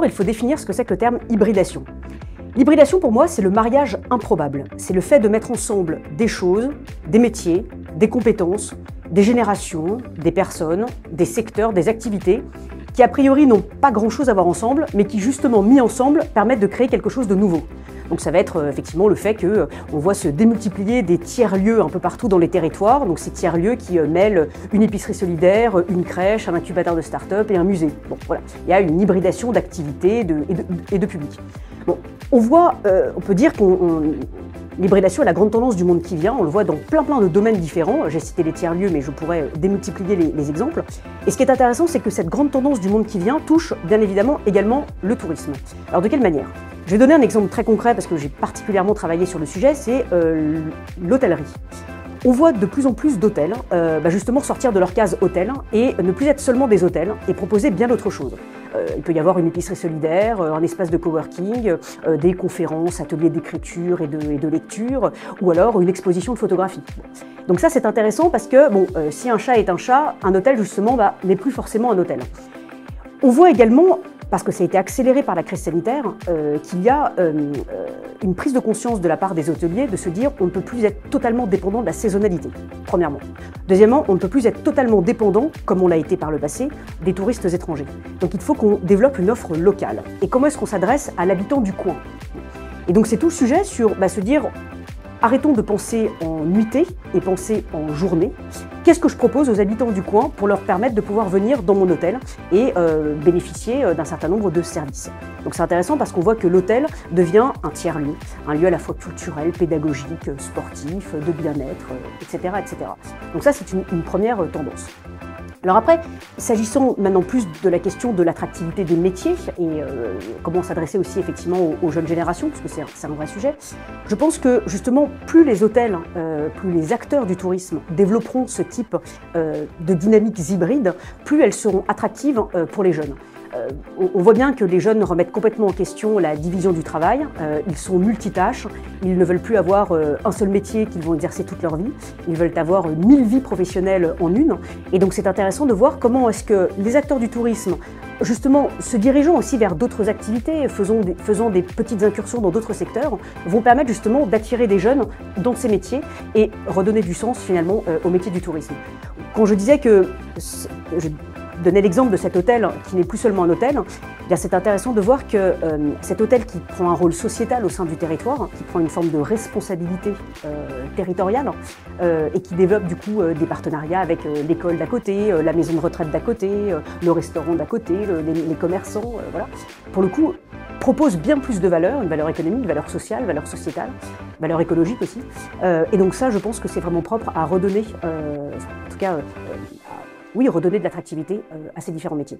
il faut définir ce que c'est que le terme hybridation. L'hybridation, pour moi, c'est le mariage improbable. C'est le fait de mettre ensemble des choses, des métiers, des compétences, des générations, des personnes, des secteurs, des activités, qui a priori n'ont pas grand-chose à voir ensemble, mais qui justement mis ensemble permettent de créer quelque chose de nouveau. Donc ça va être effectivement le fait qu'on voit se démultiplier des tiers-lieux un peu partout dans les territoires, donc ces tiers-lieux qui mêlent une épicerie solidaire, une crèche, un incubateur de start-up et un musée. Bon, voilà, il y a une hybridation d'activités et de publics. Bon, on peut dire l'hybridation est la grande tendance du monde qui vient, on le voit dans plein de domaines différents. J'ai cité les tiers-lieux, mais je pourrais démultiplier les exemples. Et ce qui est intéressant, c'est que cette grande tendance du monde qui vient touche bien évidemment également le tourisme. Alors de quelle manière ? Je vais donner un exemple très concret parce que j'ai particulièrement travaillé sur le sujet, c'est l'hôtellerie. On voit de plus en plus d'hôtels justement sortir de leur case hôtel et ne plus être seulement des hôtels et proposer bien d'autres choses. Il peut y avoir une épicerie solidaire, un espace de coworking, des conférences, ateliers d'écriture et de lecture, ou alors une exposition de photographie. Donc ça c'est intéressant parce que si un chat est un chat, un hôtel justement n'est plus forcément un hôtel. On voit également, parce que ça a été accéléré par la crise sanitaire, qu'il y a une prise de conscience de la part des hôteliers de se dire on ne peut plus être totalement dépendant de la saisonnalité, premièrement. Deuxièmement, on ne peut plus être totalement dépendant, comme on l'a été par le passé, des touristes étrangers. Donc il faut qu'on développe une offre locale. Et comment est-ce qu'on s'adresse à l'habitant du coin ? Et donc c'est tout le sujet sur se dire arrêtons de penser en nuitée et penser en journée. Qu'est-ce que je propose aux habitants du coin pour leur permettre de pouvoir venir dans mon hôtel et bénéficier d'un certain nombre de services. Donc c'est intéressant parce qu'on voit que l'hôtel devient un tiers-lieu, un lieu à la fois culturel, pédagogique, sportif, de bien-être, etc., etc. Donc ça c'est une première tendance. Alors après, s'agissant maintenant plus de la question de l'attractivité des métiers et comment s'adresser aussi effectivement aux jeunes générations, parce que c'est un vrai sujet, je pense que justement plus les hôtels, plus les acteurs du tourisme développeront ce type de dynamiques hybrides, plus elles seront attractives pour les jeunes. On voit bien que les jeunes remettent complètement en question la division du travail, ils sont multitâches, ils ne veulent plus avoir un seul métier qu'ils vont exercer toute leur vie, ils veulent avoir 1000 vies professionnelles en une, et donc c'est intéressant de voir comment est-ce que les acteurs du tourisme, justement se dirigeant aussi vers d'autres activités, faisant des petites incursions dans d'autres secteurs, vont permettre justement d'attirer des jeunes dans ces métiers et redonner du sens finalement au métier du tourisme. Quand je disais que je donnais l'exemple de cet hôtel qui n'est plus seulement un hôtel, eh bien c'est intéressant de voir que cet hôtel qui prend un rôle sociétal au sein du territoire, qui prend une forme de responsabilité territoriale et qui développe du coup des partenariats avec l'école d'à côté, la maison de retraite d'à côté, le restaurant d'à côté, les commerçants, voilà. Pour le coup, propose bien plus de valeur, une valeur économique, une valeur sociale, une valeur sociétale, une valeur écologique aussi. Et donc ça, je pense que c'est vraiment propre à redonner, en tout cas, oui, redonner de l'attractivité à ces différents métiers.